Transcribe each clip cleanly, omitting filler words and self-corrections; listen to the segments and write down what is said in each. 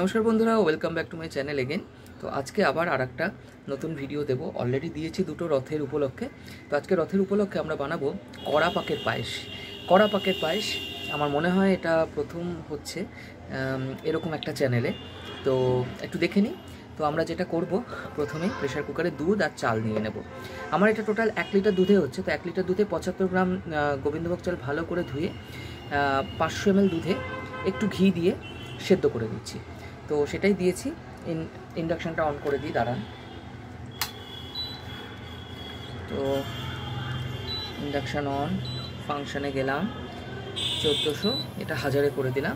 नमस्कार बंधुरा welcome back to my channel again. तो आज के आबार आरेकटा नतून भिडियो देव अलरेडी दिएछि दुटो रथेर उपलक्षे। तो आज के रथेर उपलक्षे आमरा बानाबो कड़ा पाकेर पायेस। कड़ा पाकेर पायेस आमार मने हय एटा प्रथम होच्छे एरकम एकटा चैनेले। तो एकटु देखे निই। तो आमरा जेटा करब प्रथमे प्रेसार कुकारे दूध और चाल निये नेब। आमार एटा टोटाल 1 लिटार दूधे होच्छे। तो 1 लिटार दूधे 75 ग्राम गोविंदभोग चाल भालो करे धुए 500 ml दूधे एकटु घी दिए सेদ্ধ करे दिচ্ছি। तो সেটাই দিয়েছি। ইন্ডাকশনটা অন করে দিই, দাঁড়ান। তো ইন্ডাকশন অন, ফাংশনে গেলাম, 1400 এটা 1000-এ করে দিলাম।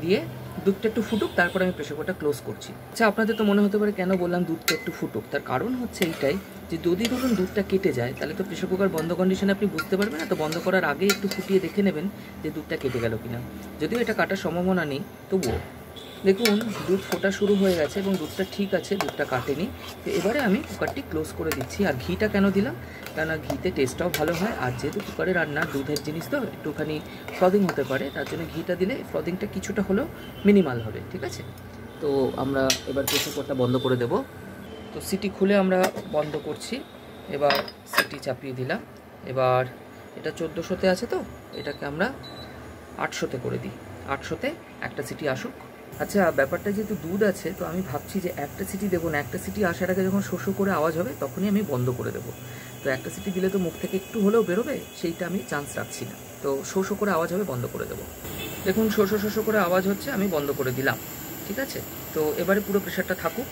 দিয়ে দুধটা একটু ফুটুক, তারপর আমি প্রেসার কুকারটা ক্লোজ করছি। আচ্ছা, আপনাদের তো মনে হতে পারে কেন বললাম দুধটা একটু ফুটুক। তার কারণ হচ্ছে এইটাই যে যদি ধরুন দুধটা কেটে যায় তাহলে তো প্রেসার কুকার বন্ধ কন্ডিশনে আপনি বুঝতে পারবেন না। তো বন্ধ করার আগে একটু ফুটিয়ে দেখে নেবেন যে দুধটা কেটে গেল কিনা। যদিও এটা কাটার সম্ভাবনা নেই, তবুও দেখুন দুধ ফোটা শুরু হয়ে গেছে এবং দুধটা ঠিক আছে, দুধটা কাটেনি। তো এবারে আমি কুকারটি ক্লোজ করে দিচ্ছি। আর ঘিটা কেন দিলাম, কারণ ঘিতে টেস্টটাও ভালো হয়। আর যেহেতু কুকারে রান্না দুধের জিনিস তো একটুখানি ফ্রদিং হতে পারে, তার জন্য ঘিটা দিলে ফ্রদিংটা কিছুটা হলেও মিনিমাল হবে। ঠিক আছে, তো আমরা এবার প্রেসার কুকারটা বন্ধ করে দেব। তো সিটি খুলে আমরা বন্ধ করছি। এবার সিটি চাপিয়ে দিলাম। এবার এটা 1400-তে আছে, তো এটাকে আমরা 800-তে করে দিই। 800-তে একটা সিটি আসুক। আচ্ছা, ব্যাপারটা যেহেতু দুধ আছে, তো আমি ভাবছি যে একটা সিটি দেবো না। একটা সিটি আসার আগে যখন শোষো করে আওয়াজ হবে তখনই আমি বন্ধ করে দেবো। তো একটা সিটি দিলে তো মুখ থেকে একটু হলেও বেরোবে, সেইটা আমি চান্স রাখছি না। তো শোষো করে আওয়াজ হবে, বন্ধ করে দেবো। দেখুন শোষো শোষো করে আওয়াজ হচ্ছে, আমি বন্ধ করে দিলাম। ঠিক আছে, তো এবারে পুরো প্রেশারটা থাকুক।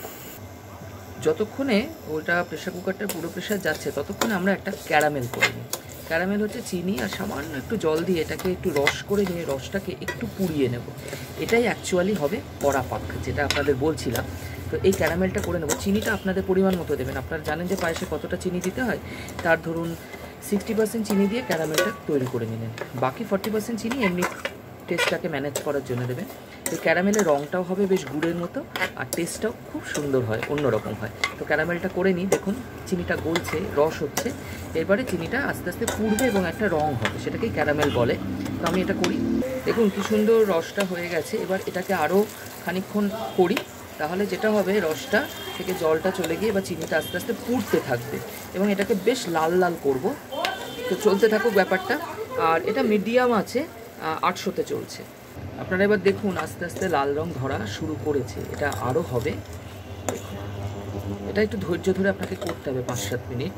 যতক্ষণে ওটা প্রেশার কুকারটার পুরো প্রেশার যাচ্ছে ততক্ষণে আমরা একটা ক্যারামেল করে নিই। ক্যারামেল হচ্ছে চিনি আর সামান্য একটু জল দিয়ে এটাকে একটু রস করে নিয়ে রসটাকে একটু পুড়িয়ে নেব। এটাই অ্যাকচুয়ালি হবে কড়া পাক, যেটা আপনাদের বলছিলাম। তো এই ক্যারামেলটা করে নেব। চিনিটা আপনাদের পরিমাণ মতো দেবেন। আপনারা জানেন যে পায়েসে কতটা চিনি দিতে হয়। তার ধরুন 60% চিনি দিয়ে ক্যারামেলটা তৈরি করে নিলেন। বাকি 40% চিনি এমনি টেস্টটাকে ম্যানেজ করার জন্য দেবেন। তো ক্যারামেলের রঙটাও হবে বেশ গুড়ের মতো, আর টেস্টটাও খুব সুন্দর হয়, অন্যরকম হয়। তো ক্যারামেলটা করে নিই। দেখুন চিনিটা গলছে, রস হচ্ছে। এরপরে চিনিটা আস্তে আস্তে পুড়বে এবং একটা রং হবে, সেটাকেই ক্যারামেল বলে। তো আমি এটা করি। দেখুন কি সুন্দর রসটা হয়ে গেছে। এবার এটাকে আরও খানিকক্ষণ করি, তাহলে যেটা হবে রসটা থেকে জলটা চলে গিয়ে বা চিনিটা আস্তে আস্তে পুড়তে থাকবে এবং এটাকে বেশ লাল লাল করব। তো চলতে থাকুক ব্যাপারটা। আর এটা মিডিয়াম আছে 800-তে চলছে। আপনারা এবার দেখুন আস্তে আস্তে লাল রং ধরা শুরু করেছে। এটা আরও হবে। দেখুন এটা একটু ধৈর্য ধরে আপনাকে করতে হবে 5-7 মিনিট।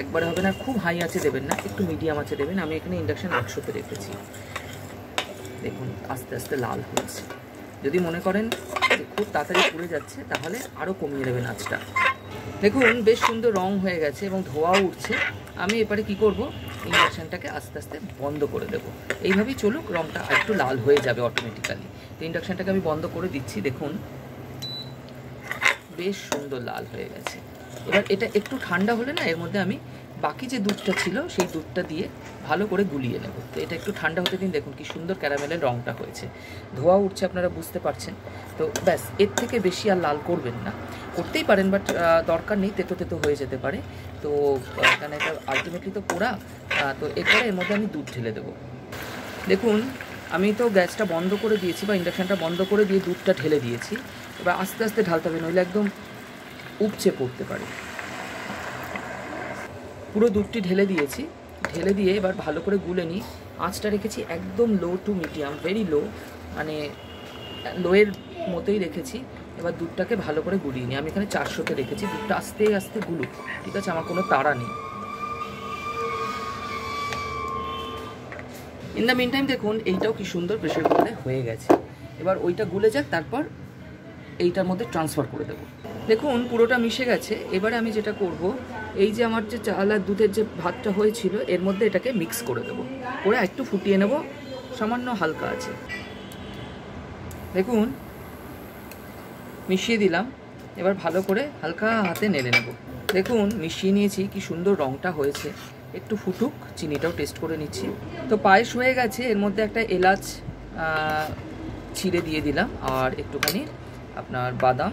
একবারে হবে না, খুব হাই আঁচে দেবেন না, একটু মিডিয়াম আঁচে দেবেন। আমি এখানে ইন্ডাকশন 800-তে রেখেছি। দেখুন আস্তে আস্তে লাল হচ্ছে। যদি মনে করেন যে খুব তাড়াতাড়ি পুড়ে যাচ্ছে তাহলে আরও কমিয়ে দেবেন আঁচটা। দেখুন বেশ সুন্দর রং হয়ে গেছে এবং ধোঁয়াও উঠছে। আমি এবারে কি করব, ইন্ডাকশানটাকে আস্তে আস্তে বন্ধ করে দেব। এইভাবেই চলুক, রংটা একটু লাল হয়ে যাবে অটোমেটিক্যালি। তো ইন্ডাকশানটাকে আমি বন্ধ করে দিচ্ছি। দেখুন বেশ সুন্দর লাল হয়ে গেছে। এবার এটা একটু ঠান্ডা হলে না, এর মধ্যে আমি বাকি যে দুধটা ছিল সেই দুধটা দিয়ে ভালো করে গুলিয়ে নেব। তো এটা একটু ঠান্ডা হতে দিন। দেখুন কি সুন্দর ক্যারামেলের রংটা হয়েছে, ধোঁয়া উঠছে, আপনারা বুঝতে পারছেন। তো ব্যাস, এর থেকে বেশি আর লাল করবেন না। করতেই পারেন, বাট দরকার নেই, তেতো তেতো হয়ে যেতে পারে। তো কারণ এটা আলটিমেটলি তো পোড়া। তো এরপরে এর মধ্যে আমি দুধ ঢেলে দেবো। দেখুন আমি তো গ্যাসটা বন্ধ করে দিয়েছি বা ইন্ডাকশানটা বন্ধ করে দিয়ে দুধটা ঢেলে দিয়েছি। এবার আস্তে আস্তে ঢালতে হবে, নইলে একদম উপচে পড়তে পারে। পুরো দুধটি ঢেলে দিয়েছি। ঢেলে দিয়ে এবার ভালো করে গুলে নিই। আঁচটা রেখেছি একদম low to medium, very low, মানে লোয়ের মতোই রেখেছি। এবার দুধটাকে ভালো করে গুলিয়ে নিই। আমি এখানে 400-তে রেখেছি। দুধটা আস্তে আস্তে গুলুক, ঠিক আছে, আমার কোনো তাড়া নেই। ইন দ্য মিন টাইম দেখুন এইটাও কি সুন্দর প্রেসার কুকারে হয়ে গেছে। এবার ওইটা গুলে যাক, তারপর এইটার মধ্যে ট্রান্সফার করে দেবো। দেখুন পুরোটা মিশে গেছে। এবারে আমি যেটা করব, এই যে আমার যে চাল আর দুধের যে ভাতটা হয়েছিল এর মধ্যে এটাকে মিক্স করে দেবো, করে একটু ফুটিয়ে নেব। সামান্য হালকা আছে, দেখুন মিশিয়ে দিলাম। এবার ভালো করে হালকা হাতে নেড়ে নেব। দেখুন মিশিয়ে নিয়েছি, কি সুন্দর রঙটা হয়েছে। একটু ফুটুক, চিনিটাও টেস্ট করে নিচ্ছি। তো পায়েস হয়ে গেছে। এর মধ্যে একটা এলাচ ছিঁড়ে দিয়ে দিলাম, আর একটুখানি আপনার বাদাম,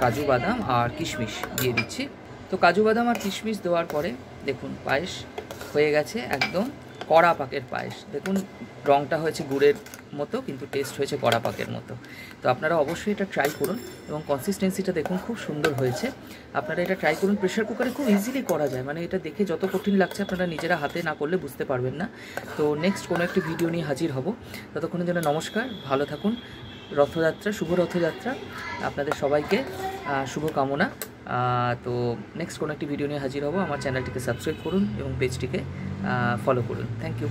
কাজু বাদাম আর কিশমিশ দিয়ে দিচ্ছি। তো কাজু বাদাম আর কিশমিশ দেওয়ার পরে দেখুন পায়েস হয়ে গেছে একদম কড়া পাকের পায়েস। দেখুন রঙটা হয়েছে গুড়ের মতো, কিন্তু টেস্ট হয়েছে কড়া পাকের মতো। তো আপনারা অবশ্যই এটা ট্রাই করুন, এবং কনসিস্টেন্সিটা দেখুন খুব সুন্দর হয়েছে। আপনারা এটা ট্রাই করুন। প্রেশার কুকারে খুব ইজিলি করা যায়, মানে এটা দেখে যত কঠিন লাগছে আপনারা নিজেরা হাতে না করলে বুঝতে পারবেন না। তো নেক্সট কোনো একটি ভিডিও নিয়ে হাজির হব। ততক্ষণের জন্য নমস্কার, ভালো থাকুন। রথযাত্রা, শুভ রথযাত্রা আপনাদের সবাইকে, শুভ কামনা। তো নেক্সট কোনো একটি ভিডিও নিয়ে হাজির হব। আমার চ্যানেলটিকে সাবস্ক্রাইব করুন এবং পেজটিকে ফলো করুন। Thank you.